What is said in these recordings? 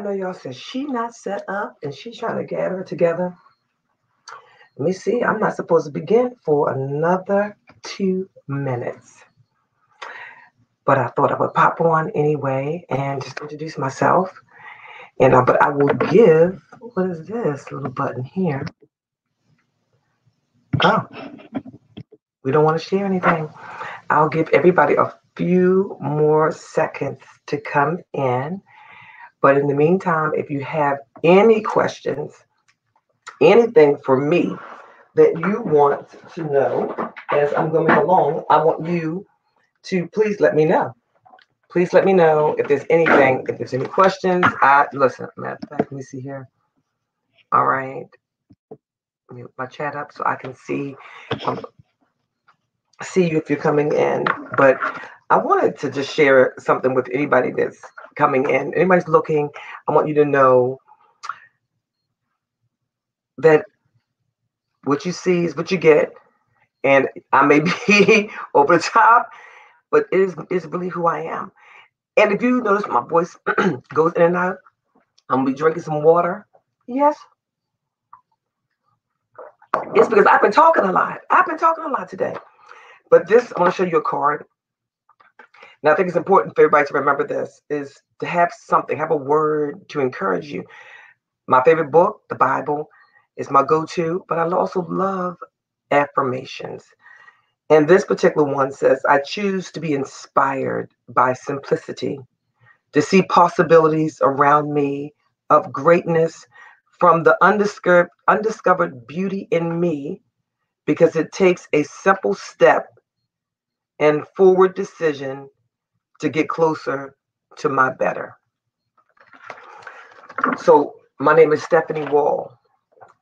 know y'all said she not set up and she's trying to gather it together. Let me see. I'm not supposed to begin for another 2 minutes. But I thought I would pop on anyway and just introduce myself. And but I will give, what is this little button here? Oh, we don't want to share anything. I'll give everybody a few more seconds to come in. But in the meantime, if you have any questions, anything for me that you want to know as I'm going along, I want you to please let me know. Please let me know if there's anything, if there's any questions. Listen, matter of fact, let me see here. All right. Mute my chat up so I can see you if you're coming in. But I wanted to just share something with anybody that's coming in. Anybody's looking, I want you to know that what you see is what you get. And I may be over the top, but it is really who I am. And if you notice my voice goes in and out, I'm going to be drinking some water. Yes. It's because I've been talking a lot. I've been talking a lot today. But this, I want to show you a card. Now, I think it's important for everybody to remember this, is to have something, have a word to encourage you. My favorite book, the Bible, is my go-to, but I also love affirmations. And this particular one says, I choose to be inspired by simplicity, to see possibilities around me of greatness from the undiscovered beauty in me, because it takes a simple step and forward decision to get closer to my better. So my name is Stephanie Wall,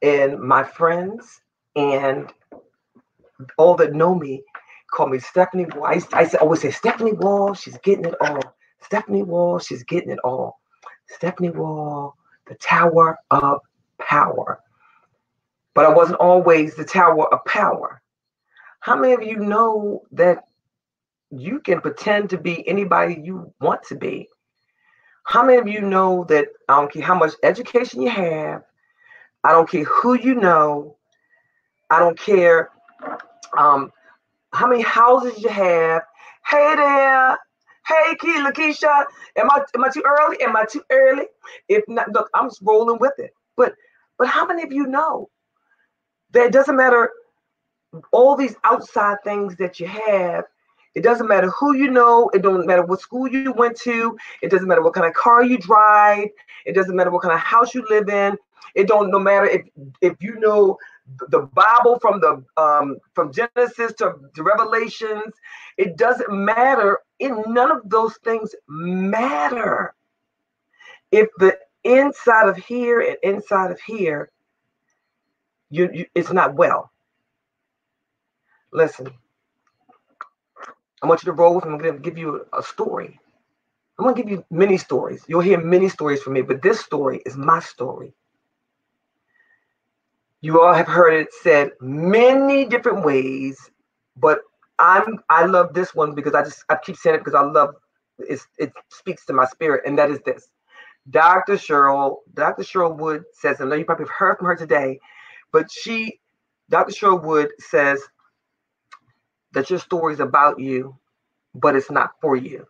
and my friends and all that know me call me Stephanie Wall. I always say, Stephanie Wall, she's getting it all. Stephanie Wall, she's getting it all. Stephanie Wall, the Tower of Power. But I wasn't always the Tower of Power. How many of you know that you can pretend to be anybody you want to be? How many of you know that I don't care how much education you have, I don't care who you know, I don't care how many houses you have. Hey there. Hey, LaKesha. Am I too early? Am I too early? If not, look, I'm just rolling with it. But how many of you know that it doesn't matter all these outside things that you have? It doesn't matter who you know. It don't matter what school you went to. It doesn't matter what kind of car you drive. It doesn't matter what kind of house you live in. No matter if you know the Bible from Genesis to Revelations. It doesn't matter. None of those things matter if the inside of here and inside of here, it's not well. Listen, I want you to roll with me. I'm going to give you a story. I'm going to give you many stories. You'll hear many stories from me, but this story is my story. You all have heard it said many different ways, but I love this one because I keep saying it because I love it. It speaks to my spirit, and that is this. Dr. Cheryl Wood says, I know you probably have heard from her today, but Dr. Cheryl Wood says that your story is about you, but it's not for you.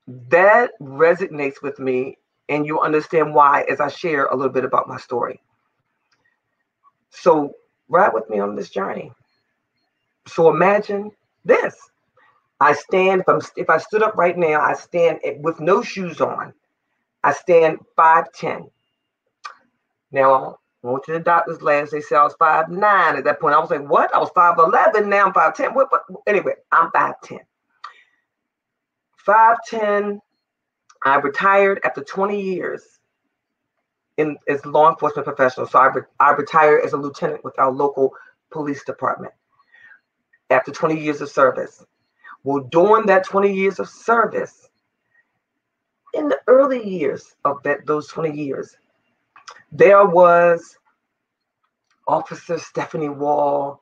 That resonates with me, and you'll understand why as I share a little bit about my story. So ride with me on this journey. So imagine this. I stand, if I stood up right now, I stand with no shoes on. I stand 5'10". Now, I went to the doctor's last, they said I was 5'9". At that point, I was like, what? I was 5'11", now I'm 5'10". What? But anyway, I'm 5'10". 5'10", I retired after 20 years as law enforcement professional. So I retired as a lieutenant with our local police department after 20 years of service. Well, during that 20 years of service, in the early years of those 20 years, there was Officer Stephanie Wall,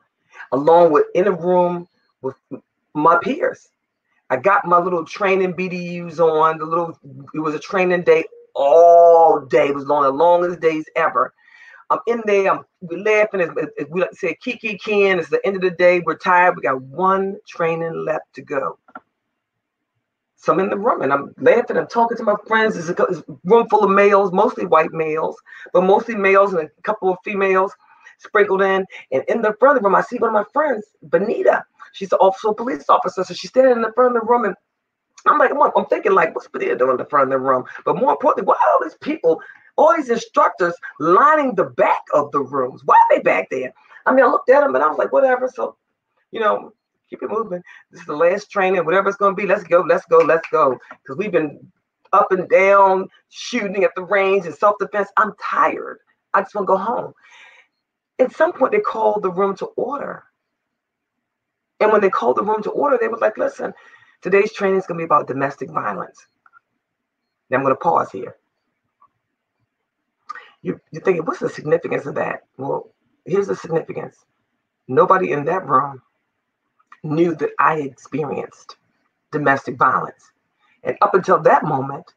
along with in a room with my peers. I got my little training BDUs on. It was a training day all day. It was one of the longest days ever. I'm in there. We're laughing. As we like to say, Kiki Ken. It's the end of the day. We're tired. We got one training left to go. So I'm in the room and I'm laughing. I'm talking to my friends. It's a room full of males, mostly white males, but mostly males and a couple of females sprinkled in. And in the front of the room, I see one of my friends, Benita. She's also a police officer. So she's standing in the front of the room and I'm like, I'm thinking like, what's Benita doing in the front of the room? But more importantly, why are all these people, all these instructors lining the back of the rooms? Why are they back there? I mean, I looked at them and I was like, whatever. So, keep it moving. This is the last training, whatever it's going to be. Let's go. Because we've been up and down shooting at the range and self-defense. I'm tired. I just want to go home. At some point, they called the room to order. And when they called the room to order, they were like, listen, today's training is going to be about domestic violence. Now I'm going to pause here. You're thinking, what's the significance of that? Well, here's the significance. Nobody in that room knew that I experienced domestic violence. And up until that moment,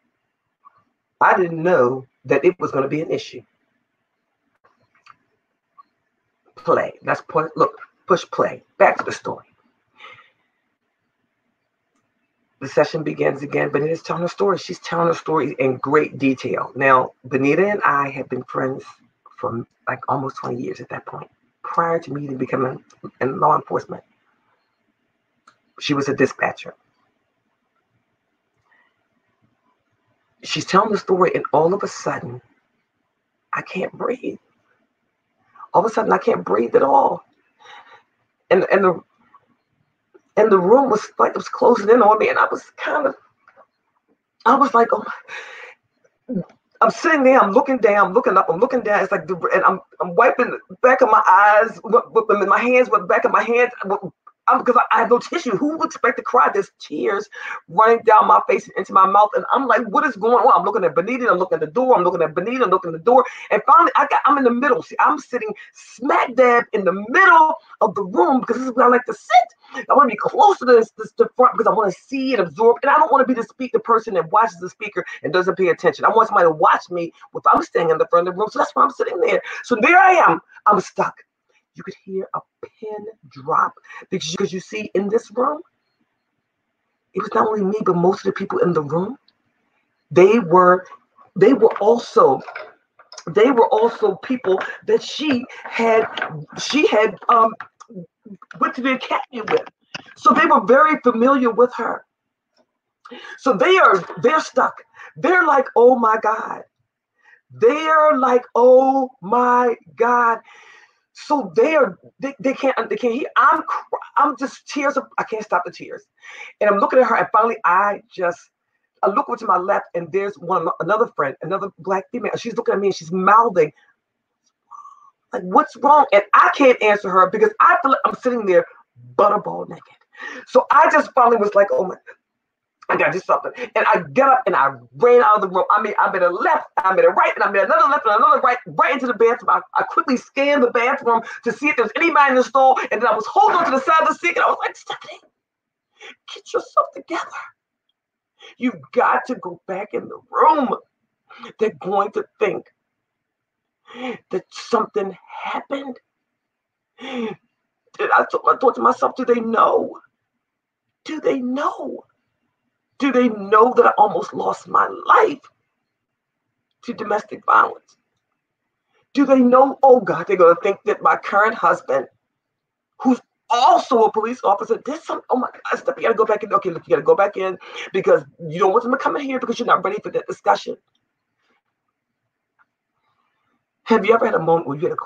I didn't know that it was going to be an issue. Play. Push play. Back to the story. The session begins again. Benita's telling her story. She's telling her story in great detail. Now, Benita and I have been friends for like almost 20 years at that point, prior to me becoming in law enforcement. She was a dispatcher. She's telling the story, and all of a sudden, I can't breathe. All of a sudden, I can't breathe at all. And the room was like it was closing in on me, and I was like, oh my. I'm sitting there, I'm looking down, I'm looking up, I'm looking down. It's like, and I'm wiping the back of my eyes, with my hands, with the back of my hands, because I have no tissue. Who would expect to cry? There's tears running down my face and into my mouth, and I'm like, what is going on? I'm looking at Benita, I'm looking at the door, I'm looking at Benita, I'm looking at the door, and finally, I'm in the middle. See, I'm sitting smack dab in the middle of the room because this is where I like to sit. I want to be close to the front because I want to see and absorb, and I don't want to be the person that watches the speaker and doesn't pay attention. I want somebody to watch me if I'm standing in the front of the room, so that's why I'm sitting there. So there I am. I'm stuck. You could hear a pin drop because you see, in this room, it was not only me, but most of the people in the room, they were also people that she had went to the academy with. So they were very familiar with her. So they're stuck. They're like, oh my God. They're like, oh my God. So they can't hear. I'm just tears. I can't stop the tears. And I'm looking at her, and finally I look over to my left, and there's another friend, another Black female. She's looking at me and she's mouthing, like, what's wrong? And I can't answer her because I feel like I'm sitting there butterball naked. So I just finally was like, oh my, I gotta do something. And I got up and I ran out of the room. I mean, I made a left, I made a right, and I made another left and another right into the bathroom. I quickly scanned the bathroom to see if there was anybody in the stall. And then I was holding on to the side of the sink, and I was like, Stephanie, get yourself together. You've got to go back in the room. They're going to think that something happened. I thought to myself, do they know? Do they know? Do they know that I almost lost my life to domestic violence? Do they know, oh God, they're going to think that my current husband, who's also a police officer, did something. Oh my God, Steph, you got to go back in. Okay, look, you got to go back in because you don't want them to come in here because you're not ready for that discussion. Have you ever had a moment where you had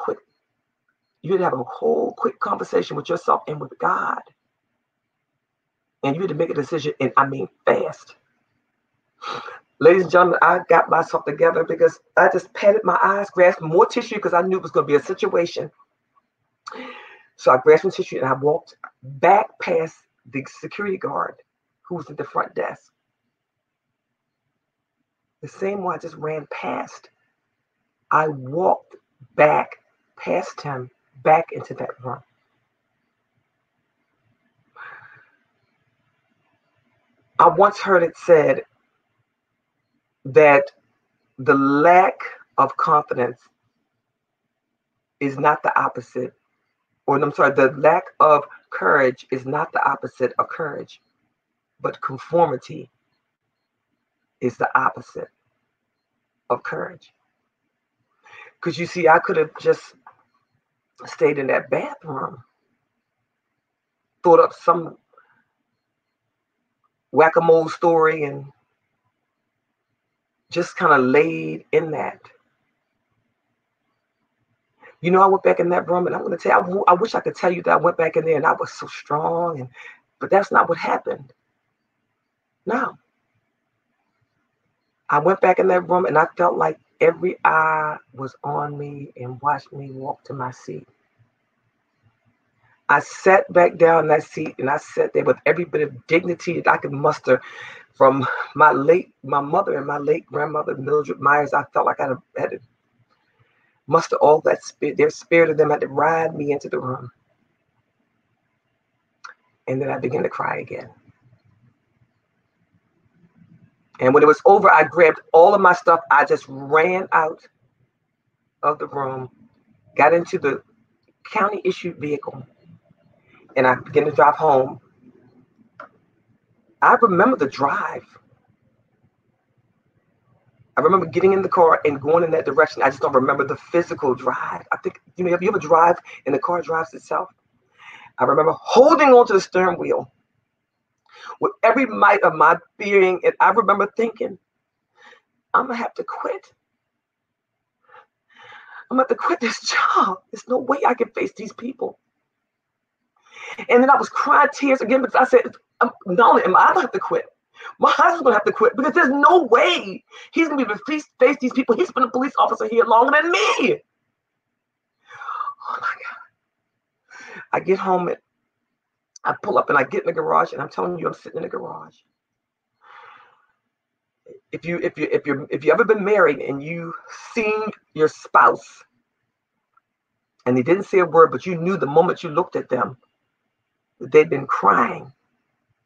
to have a whole quick conversation with yourself and with God? And you had to make a decision, and I mean fast. Ladies and gentlemen, I got myself together because I just patted my eyes, grasped more tissue because I knew it was going to be a situation. So I grasped some tissue and I walked back past the security guard who was at the front desk. The same one I just ran past. I walked back past him, back into that room. I once heard it said that the lack of confidence is not the opposite, or I'm sorry, the lack of courage is not the opposite of courage, but conformity is the opposite of courage. Because you see, I could have just stayed in that bathroom, thought up some whack-a-mole story, and just kind of laid in that. You know, I went back in that room, and I'm going to tell you, I wish I could tell you that I went back in there and I was so strong, but that's not what happened. No. I went back in that room, and I felt like every eye was on me and watched me walk to my seat. I sat back down in that seat, and I sat there with every bit of dignity that I could muster from my mother and my late grandmother, Mildred Myers. I felt like I had to muster all that spirit. Their spirit of them had to ride me into the room. And then I began to cry again. And when it was over, I grabbed all of my stuff. I just ran out of the room, got into the county-issued vehicle, and I began to drive home. I remember the drive. I remember getting in the car and going in that direction. I just don't remember the physical drive. I think, you know, have you ever drive and the car drives itself? I remember holding onto the steering wheel with every might of my being, and I remember thinking, I'm gonna have to quit. I'm gonna have to quit this job. There's no way I can face these people. And then I was crying tears again because I said, not only am I gonna have to quit, my husband's gonna have to quit, because there's no way he's gonna be able to face these people. He's been a police officer here longer than me. Oh my God. I get home and I pull up and I get in the garage, and I'm telling you, I'm sitting in the garage. If you ever been married and you seen your spouse and they didn't say a word, but you knew the moment you looked at them that they'd been crying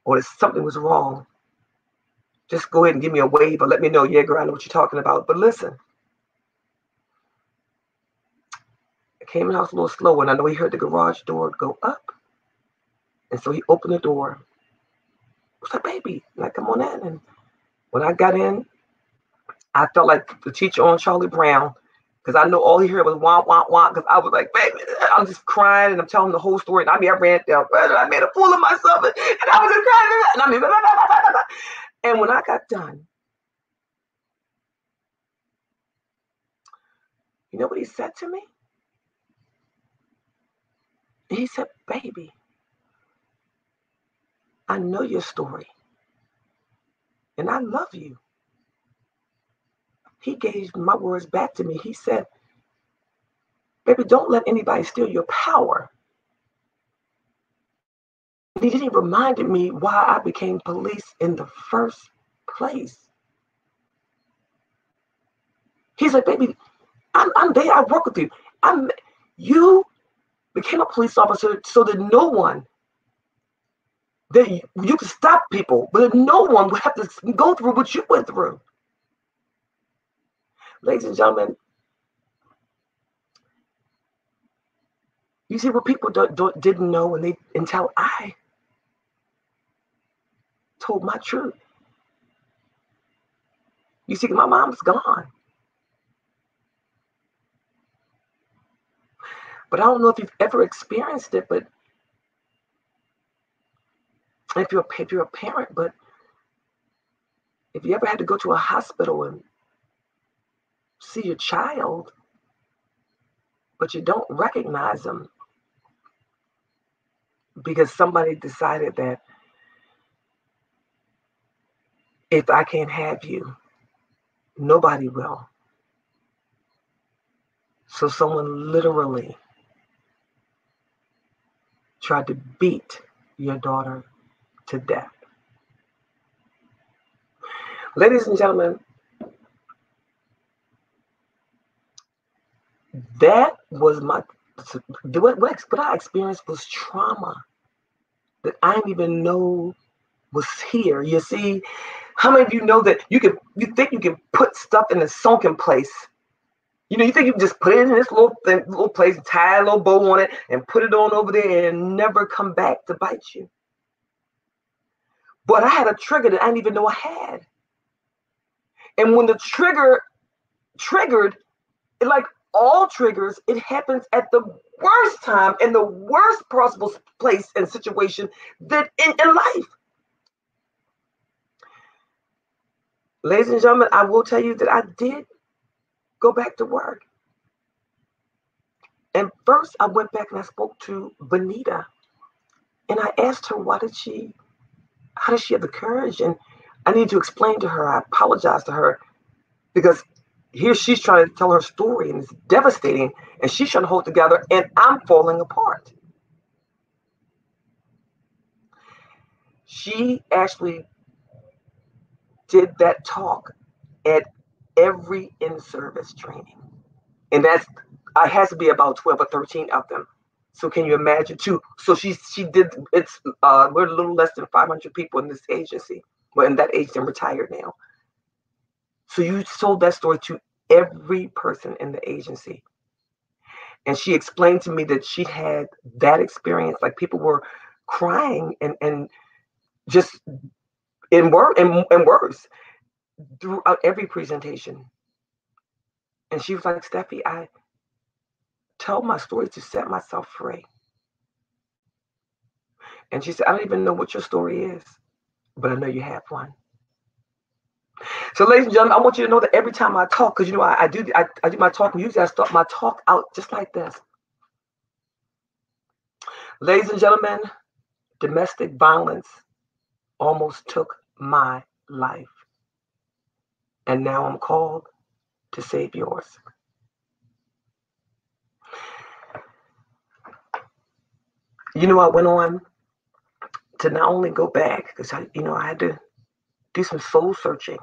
or that something was wrong, just go ahead and give me a wave or let me know, yeah, girl, I know what you're talking about. But listen, I came in the house a little slow, and I know he heard the garage door go up. And so he opened the door. I was like, baby, like, come on in. And when I got in, I felt like the teacher on Charlie Brown, because I know all he heard was wah, wah, wah, because I was like, baby, I'm just crying, and I'm telling him the whole story. And I mean, I ran down, I made a fool of myself, and I was just crying. And I mean, blah, blah, blah, blah, blah. And when I got done, you know what he said to me? He said, baby, I know your story, and I love you. He gave my words back to me. He said, baby, don't let anybody steal your power. And he didn't remind me why I became police in the first place. He's like, baby, I'm there. I work with you. You became a police officer so that no one, that you could stop people, but that no one would have to go through what you went through. Ladies and gentlemen, you see what people didn't know until I told my truth. You see, my mom's gone. But I don't know if you've ever experienced it, but if you're a parent, but if you ever had to go to a hospital and see your child, but you don't recognize them because somebody decided that if I can't have you, nobody will. So someone literally tried to beat your daughter to death. Ladies and gentlemen, that was what I experienced was trauma that I didn't even know was here. You see, how many of you know that you think you can put stuff in a sunken place? You know, you think you can just put it in this little place, tie a little bow on it, and put it on over there and never come back to bite you. But I had a trigger that I didn't even know I had. And when the trigger triggered, like all triggers, it happens at the worst time in the worst possible place and situation that in life. Ladies and gentlemen, I will tell you that I did go back to work. And first I went back and I spoke to Benita. And I asked her, how did she have the courage? And I needed to explain to her, I apologized to her, because here she's trying to tell her story and it's devastating. And she's trying to hold together and I'm falling apart. She actually did that talk at every in-service training. And I has to be about 12 or 13 of them. So can you imagine too? So she did, we're a little less than 500 people in this agency. Well, in that agency, I'm retired now. So you told that story to every person in the agency. And she explained to me that she had that experience, like people were crying and just in words throughout every presentation. And she was like, Steffi, I tell my story to set myself free. And she said, I don't even know what your story is, but I know you have one. So ladies and gentlemen, I want you to know that every time I talk, because you know I do my talk, usually I start my talk out just like this. Ladies and gentlemen, domestic violence almost took my life. And now I'm called to save yours. You know, I went on to not only go back, because I had to do some soul searching.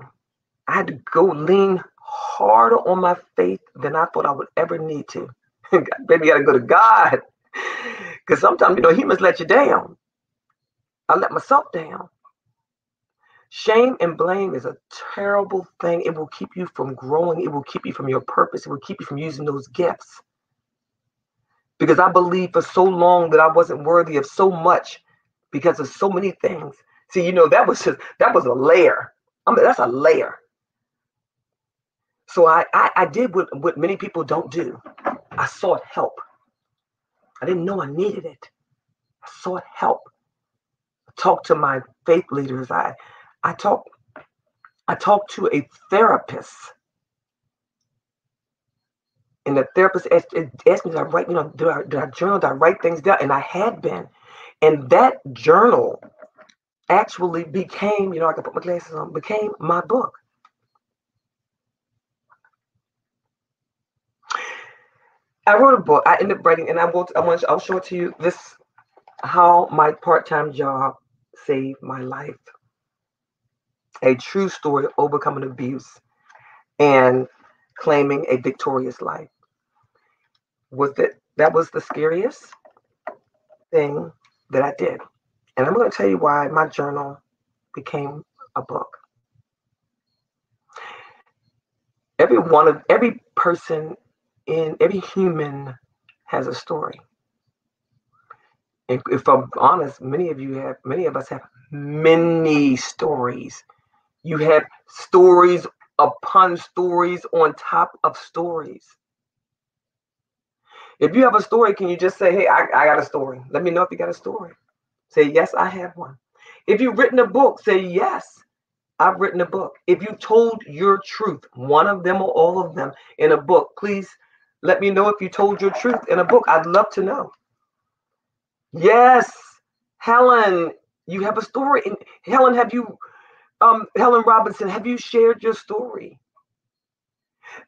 I had to go lean harder on my faith than I thought I would ever need to. Baby, you got to go to God. Because sometimes, he must let you down. I let myself down. Shame and blame is a terrible thing. It will keep you from growing. It will keep you from your purpose. It will keep you from using those gifts. Because I believed for so long that I wasn't worthy of so much because of so many things. See, that was a layer. That's a layer. So I did what many people don't do. I sought help. I didn't know I needed it. I sought help. I talked to my faith leaders. I talked to a therapist. And the therapist asked me, did I write, did I journal, did I write things down? And I had been. And that journal actually became, I can put my glasses on, became my book. I wrote a book. I ended up writing, and I'll show it to you. This, how my part-time job saved my life. A true story of overcoming abuse and claiming a victorious life. That was the scariest thing that I did. And I'm going to tell you why my journal became a book. Every person every human has a story. And if I'm honest, many of us have many stories. You have stories upon stories on top of stories. If you have a story, can you just say, hey, I got a story. Let me know if you got a story. Say, yes, I have one. If you've written a book, say, yes, I've written a book. If you told your truth, one of them or all of them in a book, please let me know if you told your truth in a book. I'd love to know. Yes, Helen, you have a story. And Helen, Helen Robinson, have you shared your story?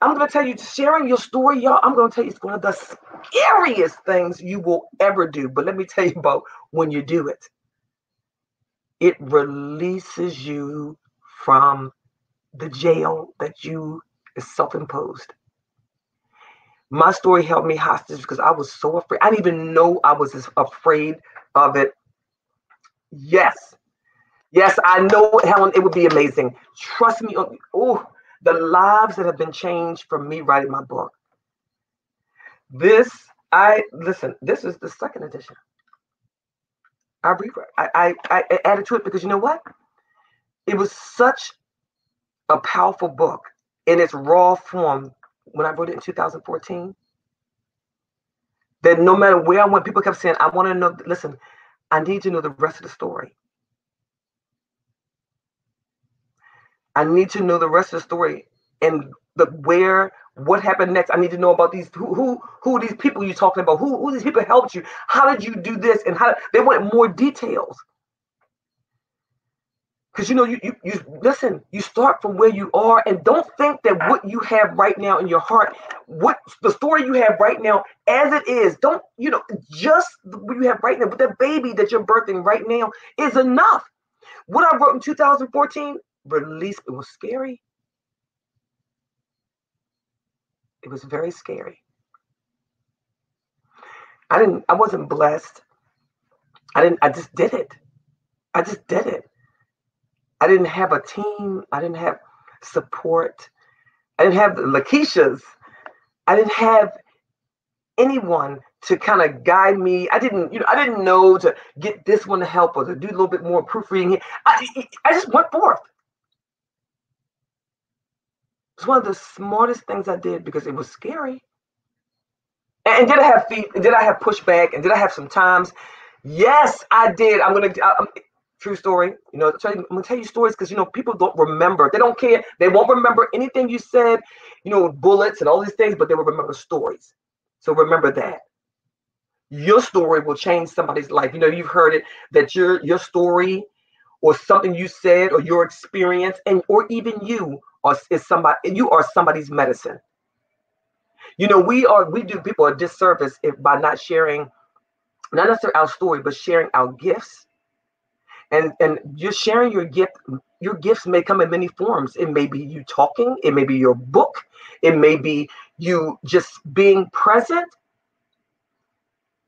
I'm going to tell you, sharing your story, y'all, I'm going to tell you, it's one of the scariest things you will ever do. But let me tell you about when you do it. It releases you from the jail that is self-imposed. My story held me hostage because I was so afraid. I didn't even know I was as afraid of it. Yes. Yes, I know, Helen, it would be amazing. Trust me. Oh, the lives that have been changed from me writing my book. This, listen, this is the second edition. I rewrote. I added to it because you know what? It was such a powerful book in its raw form when I wrote it in 2014 that no matter where I went, people kept saying, I want to know, listen, I need to know the rest of the story. I need to know the rest of the story and what happened next. I need to know about these, who are these people you're talking about? Who these people helped you? How did you do this? And they want more details. Because you listen, you start from where you are and don't think that what you have right now in your heart, what the story you have right now as it is, don't, just what you have right now, but the baby that you're birthing right now is enough. What I wrote in 2014, release, it was scary. It was very scary. I wasn't blessed. I just did it. I just did it. I didn't have a team. I didn't have support. I didn't have the LaKeshas. I didn't have anyone to kind of guide me. I didn't know to get this one to help or to do a little bit more proofreading here. I just went forth. It's one of the smartest things I did because it was scary. And did I have feet? Did I have pushback? And did I have some times? Yes, I did. True story. I'm gonna tell you stories because people don't remember. They don't care. They won't remember anything you said. Bullets and all these things, but they will remember stories. So remember that your story will change somebody's life. You've heard it that your story or something you said or your experience or even you are somebody's medicine. We do people a disservice by not sharing, not necessarily our story, but sharing our gifts. And you're sharing your gift. Your gifts may come in many forms. It may be you talking. It may be your book. It may be you just being present.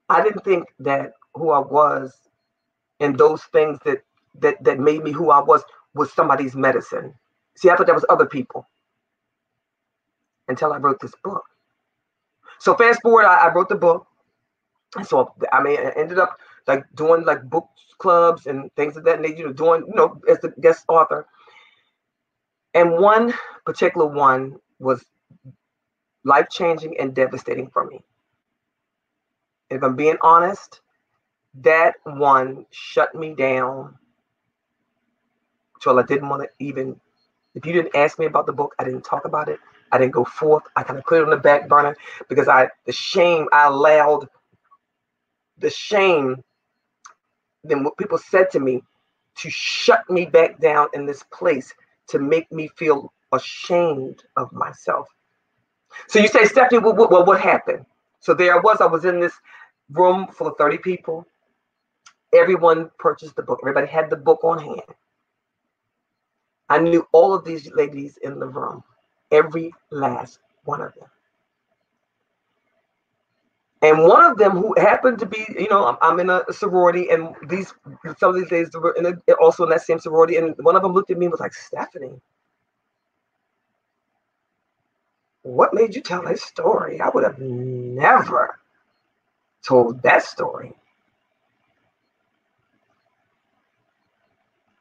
I didn't think that who I was and those things that made me who I was somebody's medicine. See, I thought that was other people until I wrote this book. So fast forward, I wrote the book. So I ended up doing book clubs and things of that nature, doing as the guest author. And one particular one was life-changing and devastating for me. If I'm being honest, that one shut me down till I didn't want to even. If you didn't ask me about the book, I didn't talk about it. I didn't go forth. I kind of put it on the back burner because I allowed the shame, then what people said to me, to shut me back down in this place, to make me feel ashamed of myself. So you say, Stephanie, what happened? So there I was in this room full of 30 people. Everyone purchased the book. Everybody had the book on hand. I knew all of these ladies in the room, every last one of them. And one of them who happened to be, I'm in a sorority, and some of these ladies were also in that same sorority, and one of them looked at me and was like, Stephanie, what made you tell that story? I would have never told that story.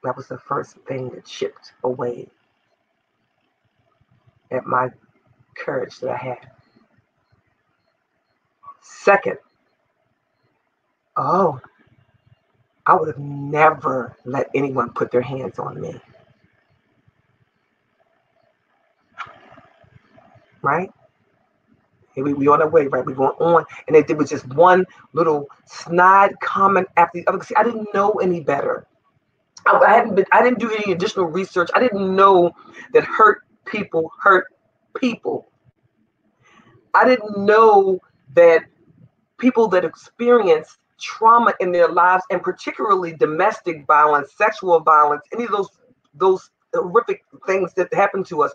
That was the first thing that chipped away at my courage that I had. Second, I would have never let anyone put their hands on me. Right? We on our way, right? We're going on. And it was just one little snide comment after the other. See, I didn't know any better. I didn't do any additional research. I didn't know that hurt people hurt people. I didn't know that people that experience trauma in their lives, and particularly domestic violence, sexual violence, any of those horrific things that happen to us,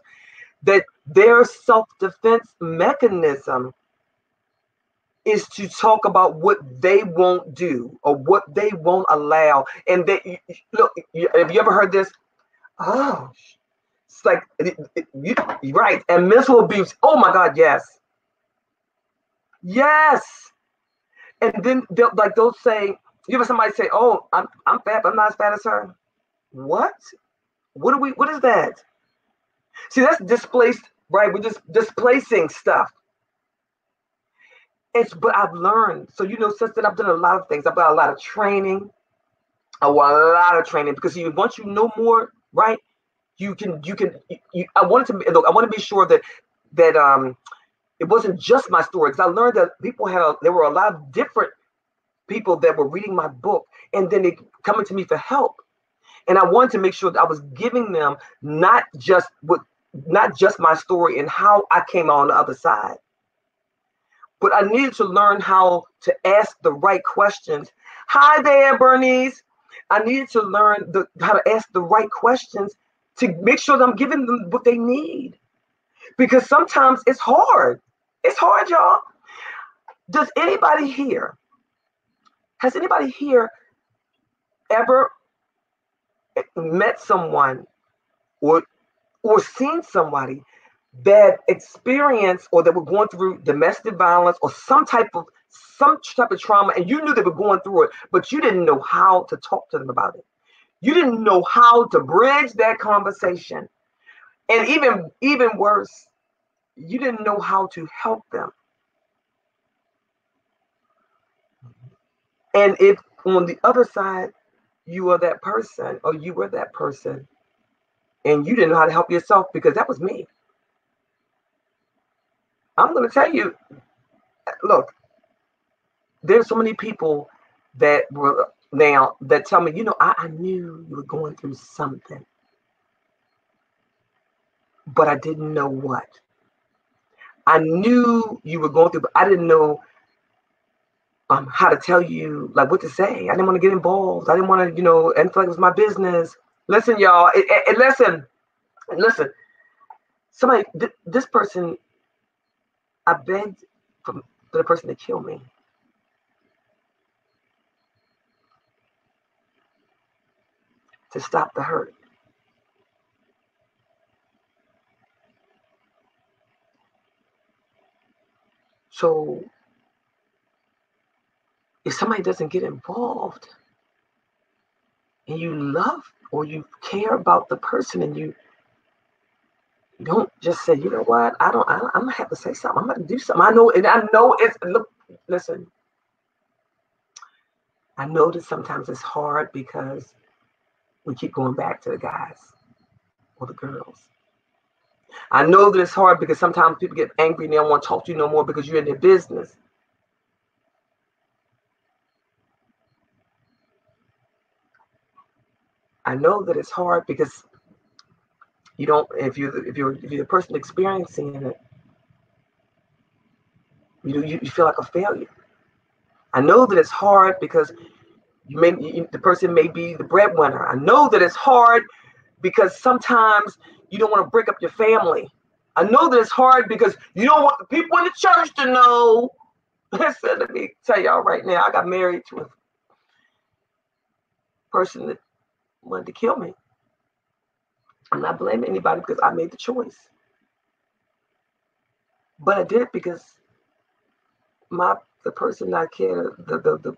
that their self-defense mechanism is to talk about what they won't do or what they won't allow. And they look, have you ever heard this? Oh, it's like you're right. And mental abuse. Oh my God, yes. Yes. And then they'll say, you ever somebody say, "Oh, I'm fat, but I'm not as fat as her." What? What is that? See, that's displaced, right? We're just displacing stuff. But I've learned. So, since then I've done a lot of things. I've got a lot of training. A lot of training, because once you know more, right? I wanted to be, look, I want to be sure that it wasn't just my story, because I learned that there were a lot of different people that were reading my book, and then they coming to me for help. And I wanted to make sure that I was giving them not just my story and how I came out on the other side, but I needed to learn how to ask the right questions. Hi there, Bernice. I needed to learn how to ask the right questions to make sure that I'm giving them what they need. Because sometimes it's hard. It's hard, y'all. Has anybody here ever met someone or seen somebody that experienced or that were going through domestic violence or some type of trauma, and you knew they were going through it, but you didn't know how to talk to them about it? You didn't know how to bridge that conversation. And even worse, you didn't know how to help them. And if on the other side, you are that person, or you were that person, and you didn't know how to help yourself, because that was me. I'm going to tell you, look, there's so many people that were now that tell me, I knew you were going through something, but I didn't know what. I knew you were going through, but I didn't know how to tell you, like, what to say. I didn't want to get involved. I didn't want to, and feel like it was my business. Listen, y'all, listen. Somebody, this person, I begged for the person to kill me. To stop the hurt. So if somebody doesn't get involved and you love or you care about the person, and you don't just say, you know what, I'm gonna have to say something. I'm gonna do something. I know it's, listen. I know that sometimes it's hard because we keep going back to the guys or the girls. I know that it's hard because sometimes people get angry and they don't want to talk to you no more because you're in their business. I know that it's hard because you don't, if you're the person experiencing it, you feel like a failure. I know that it's hard because the person may be the breadwinner. I know that it's hard because sometimes you don't want to break up your family. I know that it's hard because you don't want the people in the church to know. Listen, let me tell y'all right now, I got married to a person that wanted to kill me. I'm not blaming anybody because I made the choice. But I did it because the person I cared, the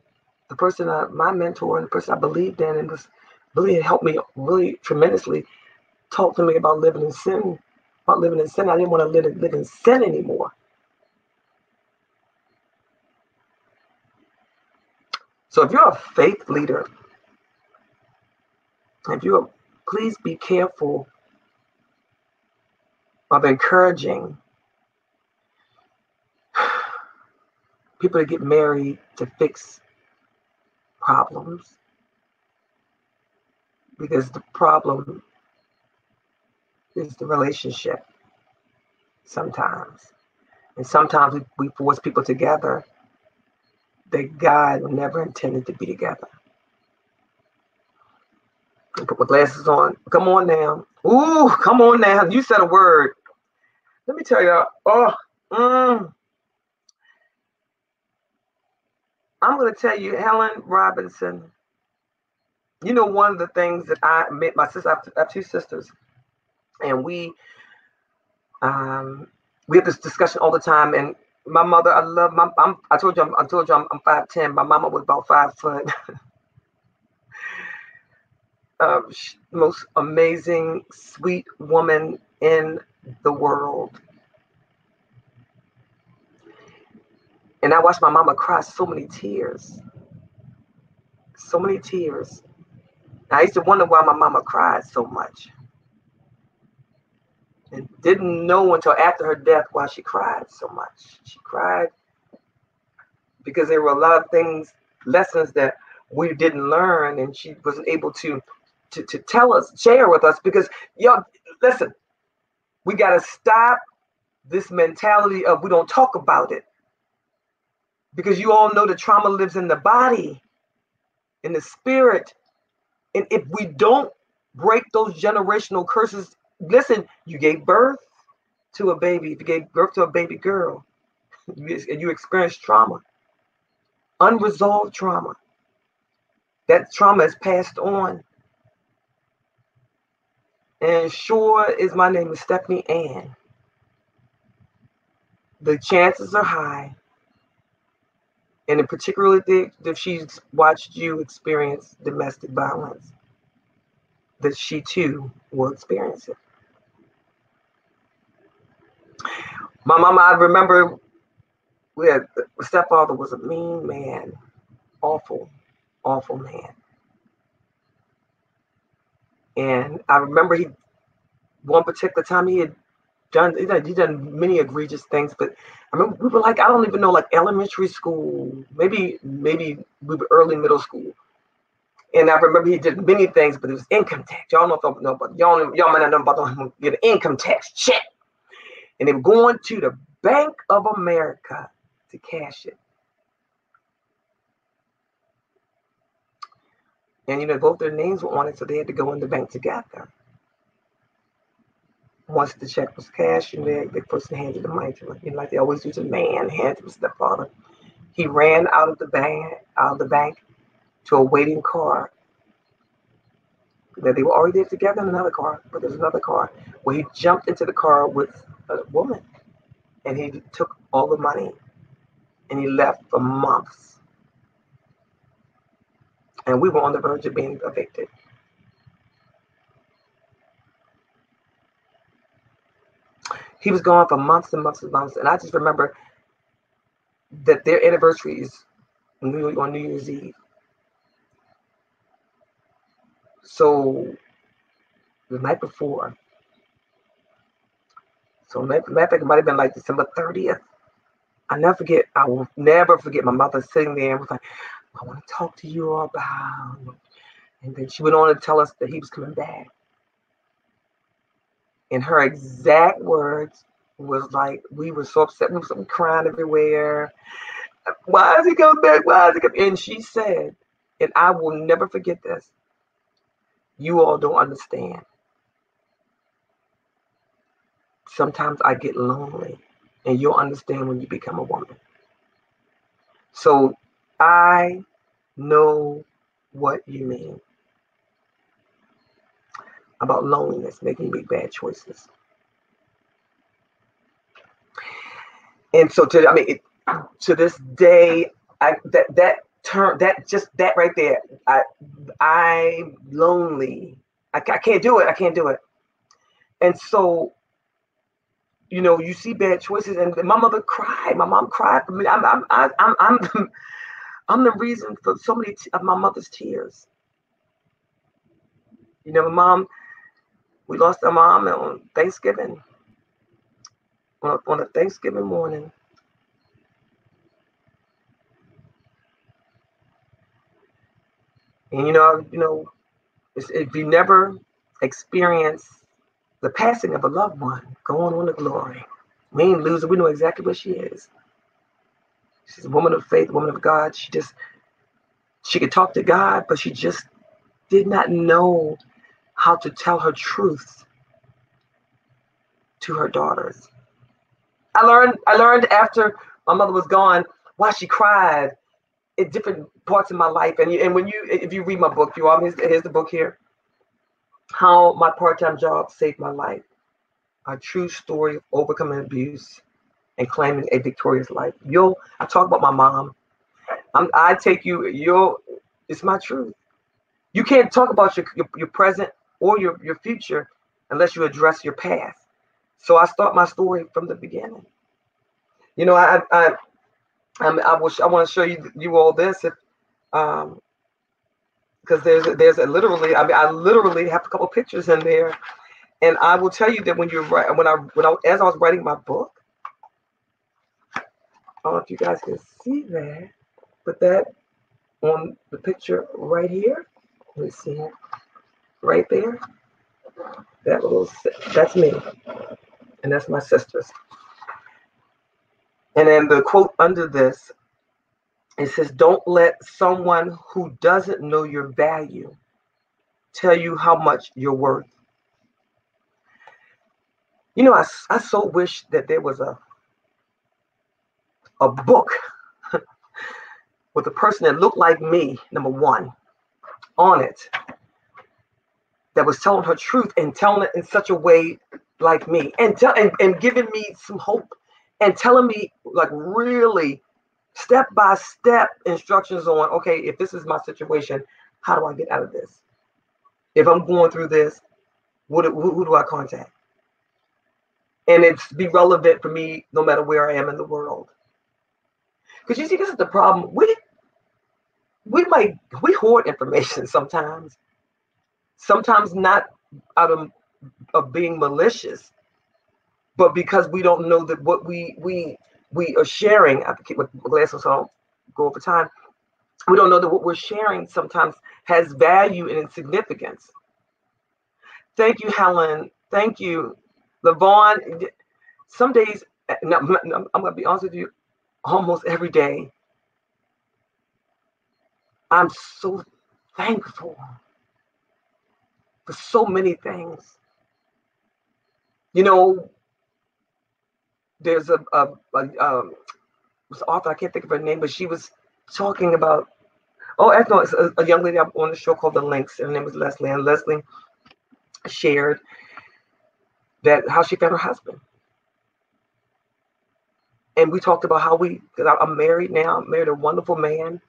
person my mentor and the person I believed in and was really helped me really tremendously, talked to me about living in sin. I didn't want to live in sin anymore. So if you're a faith leader, please be careful of encouraging people to get married to fix problems, because the problem is the relationship sometimes. And sometimes we force people together that God never intended to be together. I put my glasses on. Come on now. Ooh, come on now. You said a word. Let me tell y'all. I'm going to tell you, Helen Robinson, you know, one of the things that I met my sister, I have two sisters, and we have this discussion all the time. And my mother, I love my, I told you I'm 5'10". My mama was about 5 foot. Most amazing, sweet woman in the world. And I watched my mama cry so many tears. So many tears. I used to wonder why my mama cried so much. And didn't know until after her death why she cried so much. She cried because there were a lot of things, lessons that we didn't learn, and she wasn't able to tell us, share with us, because, y'all, listen, we got to stop this mentality of we don't talk about it. Because you all know the trauma lives in the body, in the spirit. And if we don't break those generational curses, listen, you gave birth to a baby. If you gave birth to a baby girl, and you experienced trauma, unresolved trauma, that trauma is passed on. And sure as my name is Stephanie Ann, the chances are high, and in particular if she's watched you experience domestic violence, that she too will experience it. My mama, I remember, my stepfather was a mean man, awful, awful man. And I remember one particular time he done many egregious things, but I remember we were like, I don't even know, like elementary school, maybe we were early middle school. And I remember he did many things, but it was income tax. Y'all know about y'all might not know about get an income tax check. And they were going to the Bank of America to cash it. And you know, both their names were on it, so they had to go in the bank together. Once the check was cashed, and the person handed the money to him, you know, like they always do, the man handed his stepfather. He ran out of the bank to a waiting car. That they were already there together in another car, but there's another car where he jumped into the car with a woman, and he took all the money, and he left for months. And we were on the verge of being evicted. He was gone for months and months and months. And I just remember that their anniversary is on New Year's Eve. So the night before, matter of fact, it might have been like December 30th. I will never forget my mother sitting there and was like, I want to talk to you about. And then she went on to tell us that he was coming back. And her exact words was like, we were so upset, we were crying everywhere. Why is he coming back? Why is he coming? And she said, and I will never forget this, you all don't understand. Sometimes I get lonely, and you'll understand when you become a woman. So I know what you mean about loneliness, making you make bad choices. And so to this day, that right there, I'm lonely. I can't do it. I can't do it. And so, you know, you see bad choices, and my mother cried. My mom cried for me. I'm the reason for so many of my mother's tears. You know, we lost our mom on Thanksgiving, on a Thanksgiving morning. And you know, if you never experience the passing of a loved one, going on to glory, we ain't losing. We know exactly what she is. She's a woman of faith, a woman of God. She could talk to God, but she just did not know how to tell her truth to her daughters. I learned after my mother was gone why she cried. in different parts of my life. And when if you read my book, you all, here's the book here. How my part-time job saved my life. A true story of overcoming abuse and claiming a victorious life. I talk about my mom. It's my truth. You can't talk about your present or your future unless you address your past. So I start my story from the beginning. You know, I want to show you all this, because there's a literally. I mean, I literally have a couple pictures in there, and I will tell you that as I was writing my book, I don't know if you guys can see that, but that on the picture right here, let me see it, right there. That's me, and that's my sisters. And then the quote under this, it says, "Don't let someone who doesn't know your value tell you how much you're worth." You know, I so wish that there was a book with a person that looked like me, number one, on it, that was telling her truth and telling it in such a way like me, and giving me some hope and telling me like really step-by-step instructions on, okay, if this is my situation, how do I get out of this? If I'm going through this, who do I contact? And it's be relevant for me no matter where I am in the world. Because you see, this is the problem. We hoard information sometimes. Sometimes not out of being malicious, but because we don't know that what we are sharing. I have to keep my glasses so I don't go over time. We don't know that what we're sharing sometimes has value and significance. Thank you, Helen. Thank you, LaVon. Some days, I'm going to be honest with you, almost every day, I'm so thankful for so many things. You know, there's an author, I can't think of her name, but she was talking about, it's a young lady on the show called The Links. Her name was Leslie, and Leslie shared that how she found her husband. And we talked about because I'm married now, I'm married a wonderful man.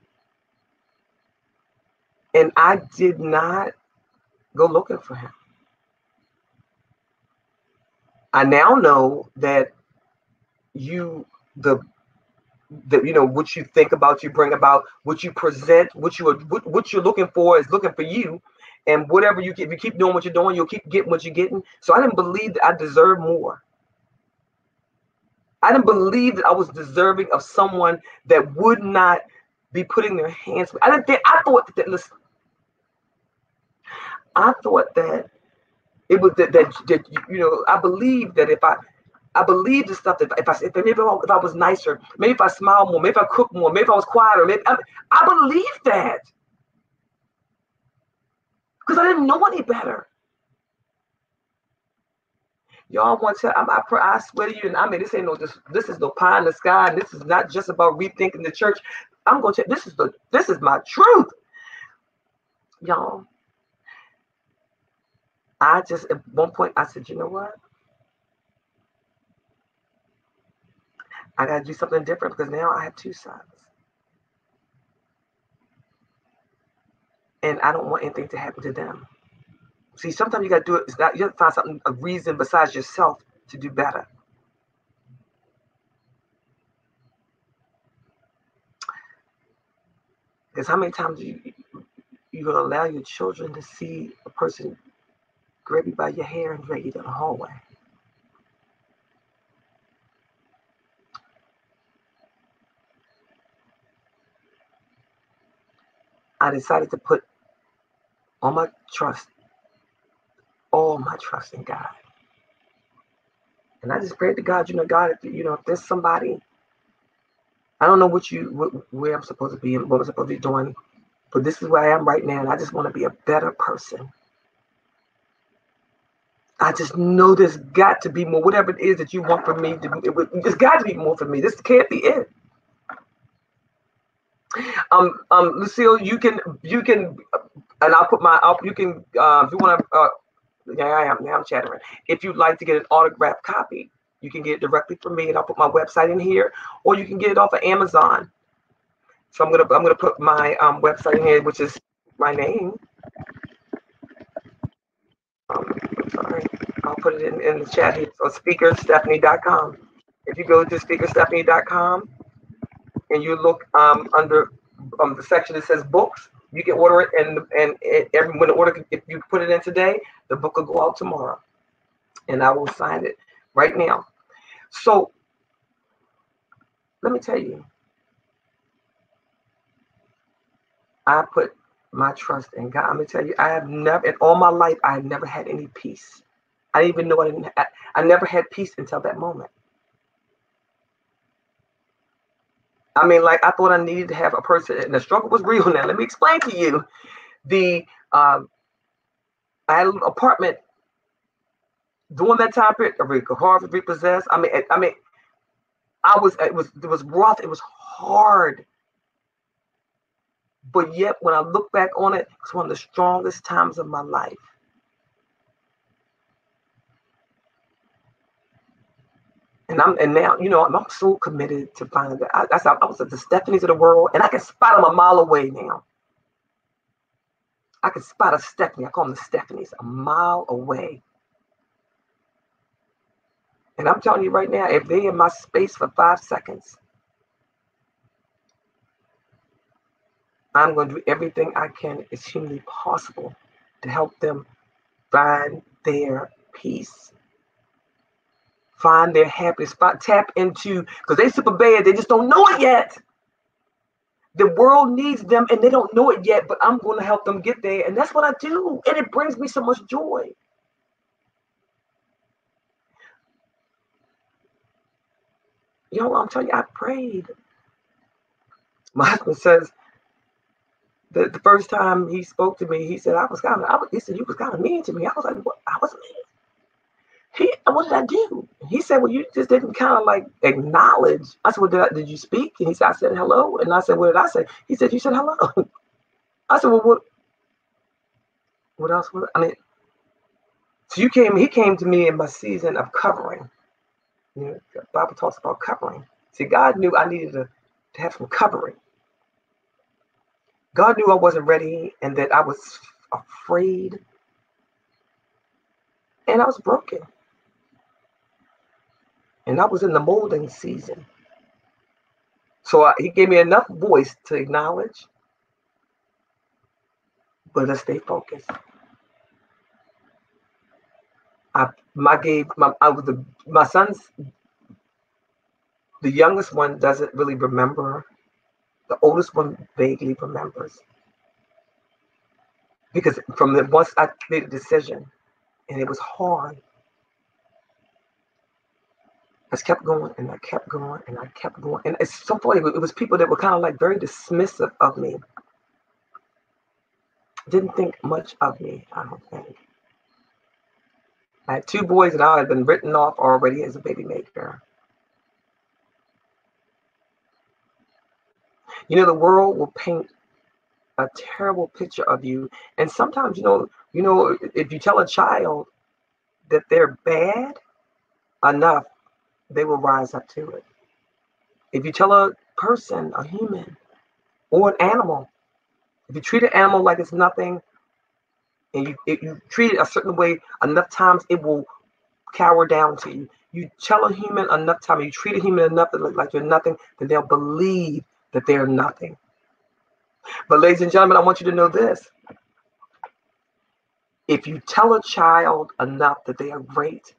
And I did not go looking for him. I now know that what you think about, you bring about, what you present, what you're looking for is looking for you. And whatever you get, if you keep doing what you're doing, you'll keep getting what you're getting. So I didn't believe that I deserved more. I didn't believe that I was deserving of someone that would not be putting their hands. I thought that it was that I believe that if I believe the stuff that if I was nicer, maybe if I smiled more, maybe if I cooked more, maybe if I was quieter, maybe I believe that because I didn't know any better. Y'all want to? I swear to you, and I mean, this is no pie in the sky, and this is not just about rethinking the church. I'm going to. This is my truth, y'all. At one point I said, you know what? I got to do something different because now I have 2 sons. And I don't want anything to happen to them. See, sometimes you got to do it. You have to find something, a reason besides yourself to do better. Because how many times you're going to allow your children to see a person grab you by your hair and drag you down the hallway? I decided to put all my trust in God. And I just prayed to God, God, if there's somebody, I don't know where I'm supposed to be and what I'm supposed to be doing, but this is where I am right now, and I just want to be a better person. I just know there's got to be more, whatever it is that you want from me. There's got to be more for me. This can't be it. Lucille, you can, and I'll put my, you can, if you want to, yeah, I'm chattering. If you'd like to get an autographed copy, you can get it directly from me, and I'll put my website in here, or you can get it off of Amazon. So I'm gonna put my website in here, which is my name. Sorry, I'll put it in the chat here. So speakerstephanie.com. If you go to speakerstephanie.com and you look under the section that says books, you can order it, and when the order, if you put it in today, the book will go out tomorrow, and I will sign it right now. So let me tell you, I put my trust in God. I'm gonna tell you, I have never, in all my life, I have never had any peace. I didn't even know I never had peace until that moment. I mean, like, I thought I needed to have a person, and the struggle was real. Now, let me explain to you. I had an apartment during that time period. Hard to repossess. I mean, it was rough. It was hard. But yet, when I look back on it, it's one of the strongest times of my life. And now, you know, I'm so committed to finding that. I was at the Stephanies of the world, and I can spot them a mile away now. I can spot a Stephanie. I call them the Stephanies, a mile away. And I'm telling you right now, if they're in my space for 5 seconds, I'm going to do everything I can as humanly possible to help them find their peace, find their happiness, tap into, because they're super bad, they just don't know it yet. The world needs them and they don't know it yet, but I'm going to help them get there. And that's what I do. And it brings me so much joy. You know, I'm telling you, I prayed. My husband says that the first time he spoke to me, he said, he said, you was kind of mean to me. I was like, what? I was mean. What did I do? He said, well, you just didn't kind of like acknowledge. I said, well, did you speak? And he said, I said hello. And I said, what did I say? He said, you said hello. I said, well, what else? I mean, so he came to me in my season of covering. You know, the Bible talks about covering. See, God knew I needed to have some covering. God knew I wasn't ready and that I was afraid. And I was broken. And I was in the molding season. So he gave me enough voice to acknowledge, but to stay focused. My son's, the youngest one doesn't really remember. The oldest one vaguely remembers. Because once I made a decision, and it was hard, I just kept going and I kept going and I kept going. And it's so funny, it was people that were kind of like very dismissive of me. Didn't think much of me, I don't think. I had 2 boys and I had been written off already as a baby maker. You know, the world will paint a terrible picture of you. And sometimes, you know, if you tell a child that they're bad enough, they will rise up to it. If you tell a person, a human, or an animal, if you treat an animal like it's nothing, and you treat it a certain way enough times, it will cower down to you. You tell a human enough time, you treat a human enough that look like you're nothing, then they'll believe that they're nothing. But ladies and gentlemen, I want you to know this. If you tell a child enough that they are great,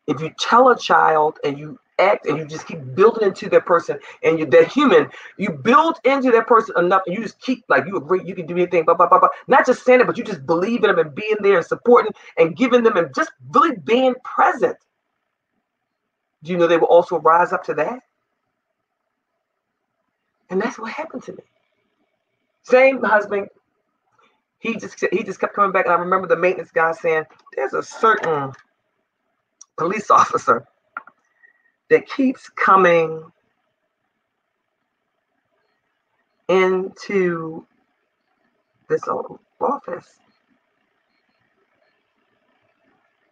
if you tell a child and you act and you just keep building into their person and they're human, you build into their person enough and you just keep like, you are great, you can do anything, blah, blah, blah, blah. Not just saying it, but you just believe in them and being there and supporting and giving them and just really being present. Do you know they will also rise up to that? And that's what happened to me. Same husband. He just kept coming back. And I remember the maintenance guy saying, there's a certain police officer that keeps coming into this old office.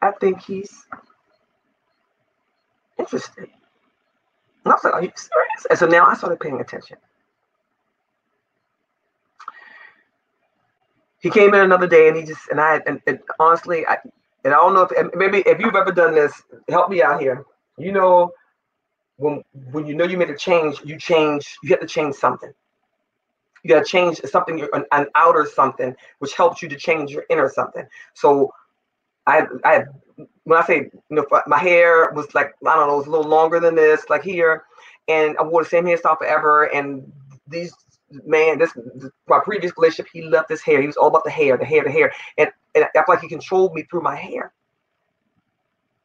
I think he's interested. And I was like, are you serious? And so now I started paying attention. He came in another day and honestly, I don't know if maybe if you've ever done this, help me out here. You know, when you know you made a change, you have to change something. You got to change something, an outer something, which helps you to change your inner something. So I when I say, my hair was like, I don't know, it was a little longer than this, like here, and I wore the same hairstyle forever. And my previous relationship, he loved his hair. He was all about the hair, and I felt like he controlled me through my hair.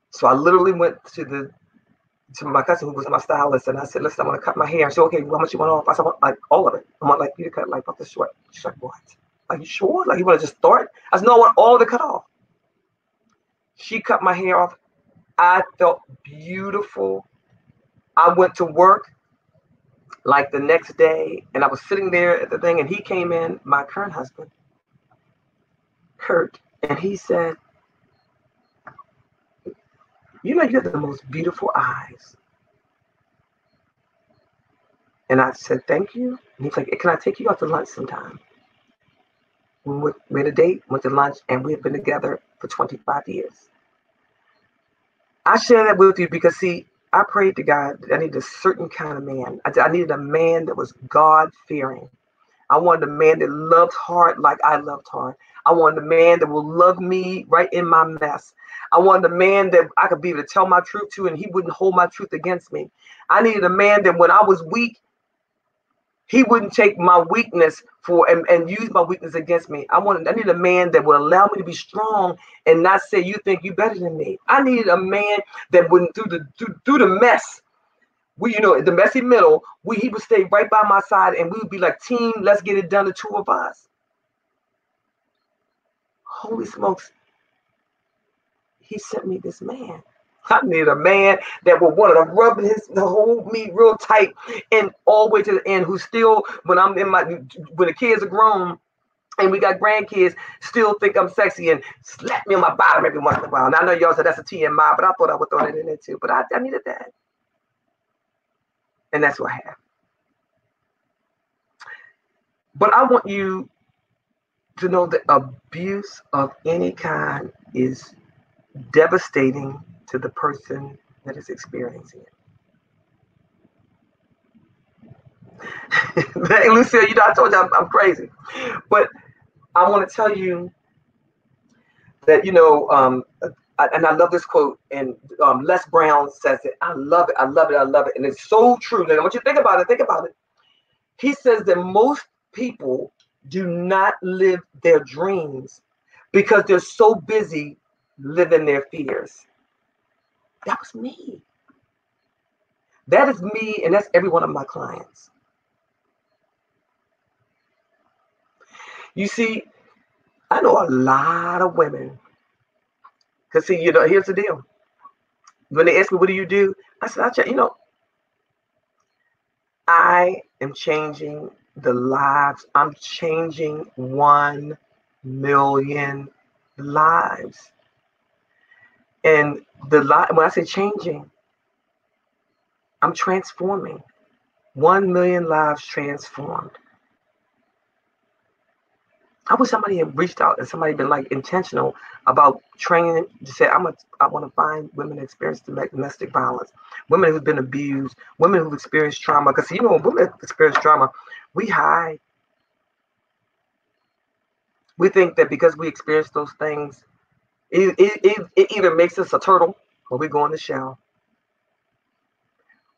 So I literally went to my cousin who was my stylist, and I said, listen, I want to cut my hair. She said, okay, how much you want off? I said, like all of it. I want like you to cut like off the short. She's like, what? Like, you sure? Like, you want to just start? I said, no, I want all of it cut off. She cut my hair off. I felt beautiful. I went to work like the next day, and I was sitting there at the thing, and he came in, my current husband, Kurt, and he said, you have the most beautiful eyes. And I said, thank you. And he's like, can I take you out to lunch sometime? We made a date, went to lunch, and we have been together for 25 years. I share that with you because, see, I prayed to God that I needed a certain kind of man. I needed a man that was God-fearing. I wanted a man that loved hard like I loved hard. I wanted a man that will love me right in my mess. I wanted a man that I could be able to tell my truth to, and he wouldn't hold my truth against me. I needed a man that when I was weak, he wouldn't take my weakness and use my weakness against me. I needed a man that would allow me to be strong and not say, you think you better than me. I needed a man that wouldn't through the mess. The messy middle, he would stay right by my side, and we would be like, team, let's get it done, the two of us. Holy smokes. He sent me this man. I need a man that will want to hold me real tight and all the way to the end, who still, when the kids are grown and we got grandkids, still think I'm sexy and slap me on my bottom every once in a while. And I know y'all said that's a TMI, but I thought I would throw that in there too. But I needed that. And that's what I have. But I want you to know that abuse of any kind is devastating to the person that is experiencing it. Hey, Lucille, I told you I'm crazy. But I want to tell you that, and I love this quote, and Les Brown says it. I love it. And it's so true. And I want you to think about it. He says that most people do not live their dreams because they're so busy living their fears. That was me. That is me, and that's every one of my clients. You see, I know a lot of women. Because, see, here's the deal. When they ask me, what do you do? I said, I am changing the lives. I'm changing 1 million lives. And when I say changing, I'm transforming. 1 million lives transformed. I wish somebody had reached out and somebody been like intentional about training to say, I want to find women that experience domestic violence, women who've been abused, women who've experienced trauma. Because when women experience trauma, we hide. We think that because we experience those things, it either makes us a turtle, or we go in the shell,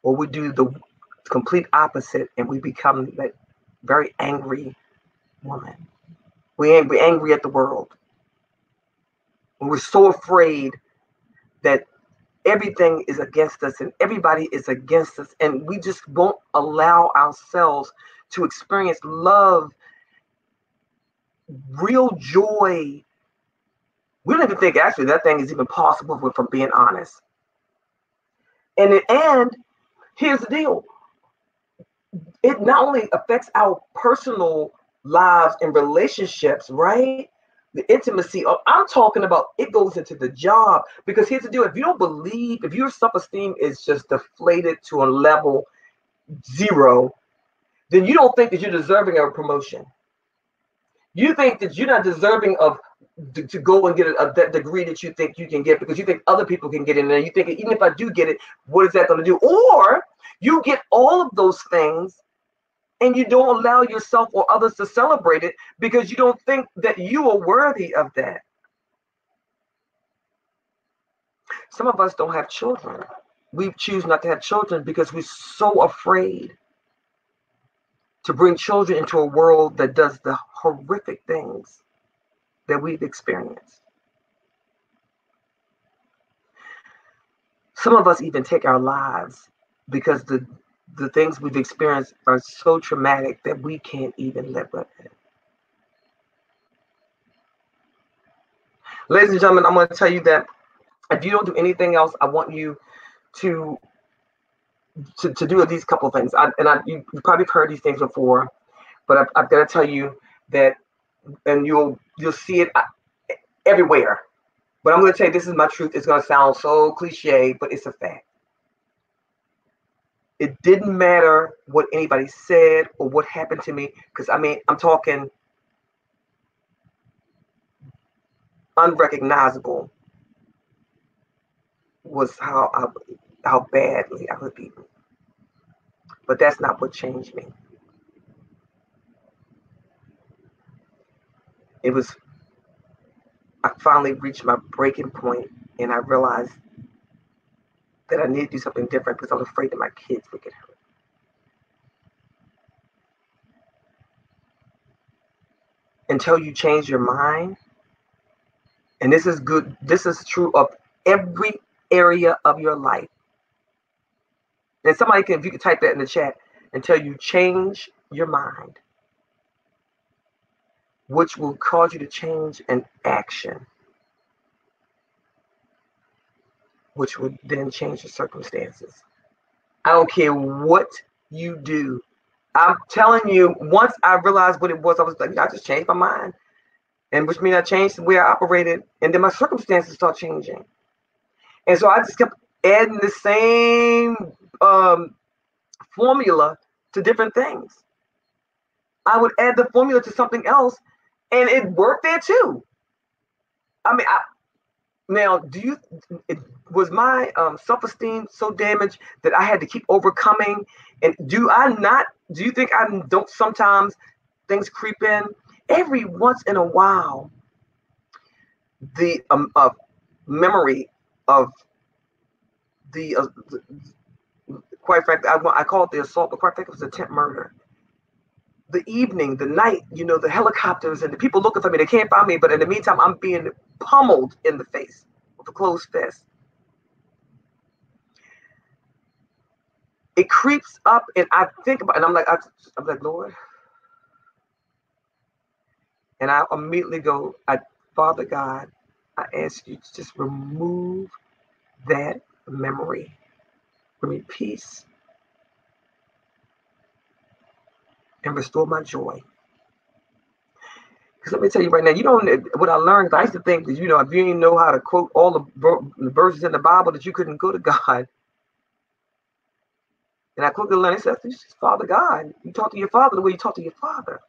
or we do the complete opposite and we become that very angry woman. We're angry at the world. And we're so afraid that everything is against us and everybody is against us, and we just won't allow ourselves to experience love, real joy. We don't even think actually that thing is even possible if we're being honest. And here's the deal. it not only affects our personal lives and relationships, right? The intimacy of, I'm talking about, it goes into the job. Because here's the deal: if you don't believe, if your self-esteem is just deflated to a level 0, then you don't think that you're deserving of a promotion. You think that you're not deserving of to go and get that degree that you think you can get, because you think other people can get in there. You think, even if I do get it, what is that going to do? Or you get all of those things and you don't allow yourself or others to celebrate it because you don't think that you are worthy of that. Some of us don't have children. We choose not to have children because we're so afraid to bring children into a world that does the horrific things that we've experienced. Some of us even take our lives because the things we've experienced are so traumatic that we can't even live with it. Ladies and gentlemen, I'm going to tell you that if you don't do anything else, I want you to do these couple of things. You probably heard these things before, but I've got to tell you that, and you'll see it everywhere. But I'm going to tell you, this is my truth. It's going to sound so cliche, but it's a fact. It didn't matter what anybody said or what happened to me, because I'm talking unrecognizable was how badly I was beaten. But that's not what changed me. It was, I finally reached my breaking point, and I realized that I needed to do something different because I was afraid that my kids would get hurt. Until you change your mind, and this is good, this is true of every area of your life. And somebody can, if you could type that in the chat, until you change your mind, which will cause you to change an action, which would then change your circumstances. I don't care what you do. I'm telling you, once I realized what it was, I was like, I just changed my mind. And which means I changed the way I operated, and then my circumstances start changing. And so I just kept adding the same formula to different things. I would add the formula to something else, and it worked there too. Now, was my self-esteem so damaged that I had to keep overcoming? And do you think I don't sometimes things creep in? Every once in a while, the memory of the quite frankly, I call it the assault, but quite frankly, it was attempt murder. The evening, the night, the helicopters and the people looking for me, they can't find me, but in the meantime, I'm being pummeled in the face with a closed fist. It creeps up, and I think about it, and I'm like, Lord. And I immediately go, Father God, I ask you to just remove that memory. Bring me peace and restore my joy. Because let me tell you right now, what I learned, I used to think that, if you didn't know how to quote all the verses in the Bible, that you couldn't go to God. And I quickly learned, it says, this is Father God. You talk to your Father the way you talk to your Father.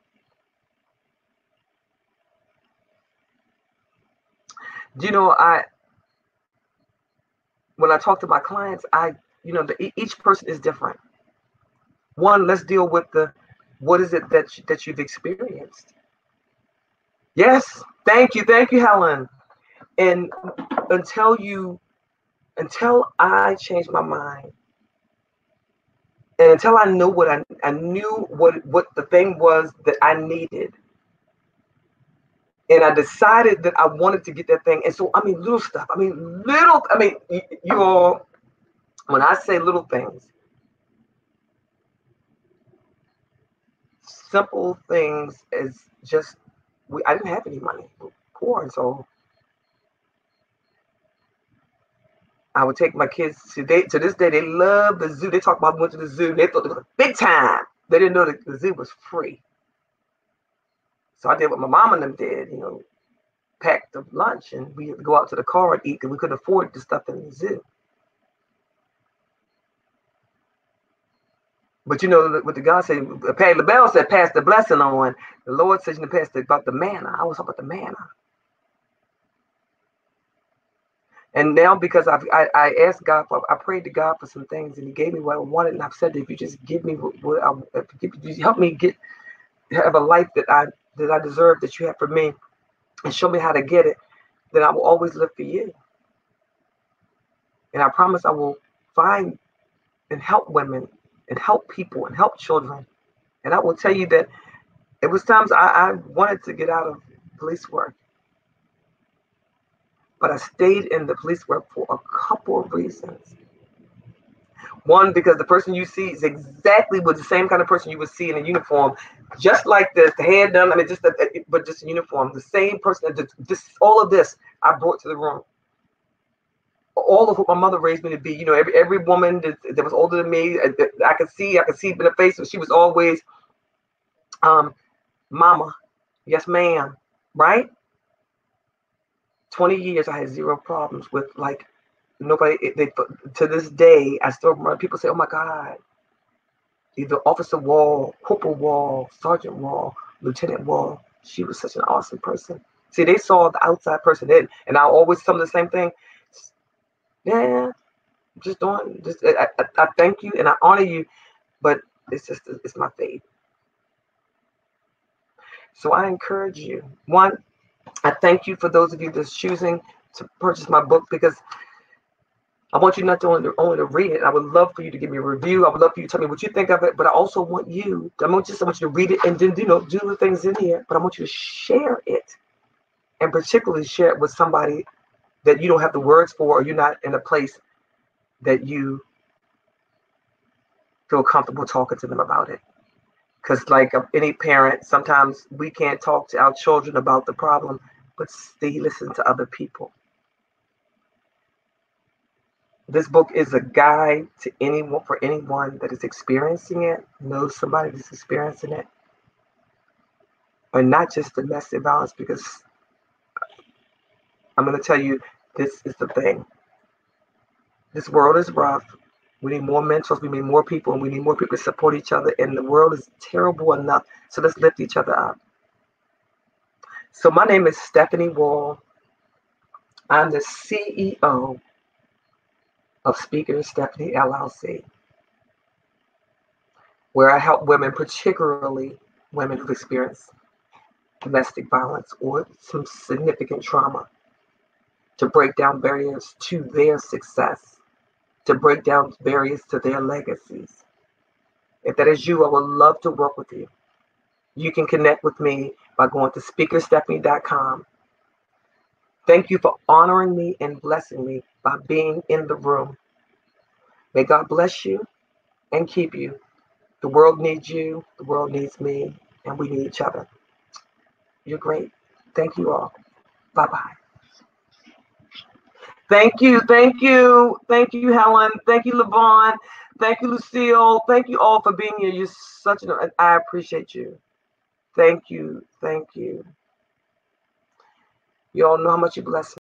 When I talk to my clients, each person is different. One, let's deal with what is it that you've experienced? Yes, thank you, Helen. And until I change my mind, and until I know I knew what the thing was that I needed, and I decided that I wanted to get that thing. And so, little stuff. You all, when I say little things, simple things as just, I didn't have any money. We were poor, and so I would take my kids to this day. They love the zoo. They talk about going to the zoo. They thought it was a big time. They didn't know that the zoo was free. So I did what my mom and them did, packed the lunch, and we had to go out to the car and eat because we couldn't afford the stuff in the zoo. But what the God said, Patty LaBelle said, pass the blessing on. The Lord says, pass about the manna. I was talking about the manna. And now, because I asked God I prayed to God for some things, and He gave me what I wanted. And I've said, if you just give me if you help me have a life that I deserve, that you have for me, and show me how to get it, then I will always live for you. And I promise I will find and help women and help people and help children. And I will tell you that it was times I wanted to get out of police work, but I stayed in the police work for a couple of reasons. One, because the person you see is exactly the same kind of person you would see in a uniform, just like this, the hair done, but just a uniform. The same person, all of this I brought to the room. All of what my mother raised me to be. Every woman that was older than me, I could see in her face, but she was always, mama, yes ma'am, right? 20 years I had zero problems with nobody. To this day, I still remember people say, oh my God, either Officer Wall, Corporal Wall, Sergeant Wall, Lieutenant Wall, she was such an awesome person. See, they saw the outside person in, and I always tell them the same thing. Yeah, I thank you and I honor you, but it's my faith. So I encourage you. One, I thank you for those of you that's choosing to purchase my book, because I want you not to only to read it. I would love for you to give me a review. I would love for you to tell me what you think of it. But I also want you to read it and then do the things in here. But I want you to share it, and particularly share it with somebody that you don't have the words for, or you're not in a place that you feel comfortable talking to them about it. Because like any parent, sometimes we can't talk to our children about the problem, but they listen to other people. This book is a guide to anyone that is experiencing it, knows somebody that's experiencing it, and not just domestic violence, because I'm going to tell you, this is the thing. This world is rough. We need more mentors, we need more people, and we need more people to support each other, and the world is terrible enough, so let's lift each other up. So my name is Stephanie Wall. I'm the CEO of Speaker Stephanie LLC, where I help women, particularly women who've experienced domestic violence or some significant trauma, to break down barriers to their success, to break down barriers to their legacies. If that is you, I would love to work with you. You can connect with me by going to speakerstephanie.com. Thank you for honoring me and blessing me by being in the room. May God bless you and keep you. The world needs you, the world needs me, and we need each other. You're great. Thank you all. Bye-bye. Thank you, Helen. Thank you, LaVon. Thank you, Lucille. Thank you all for being here. You're I appreciate you. Thank you. You all know how much you bless me.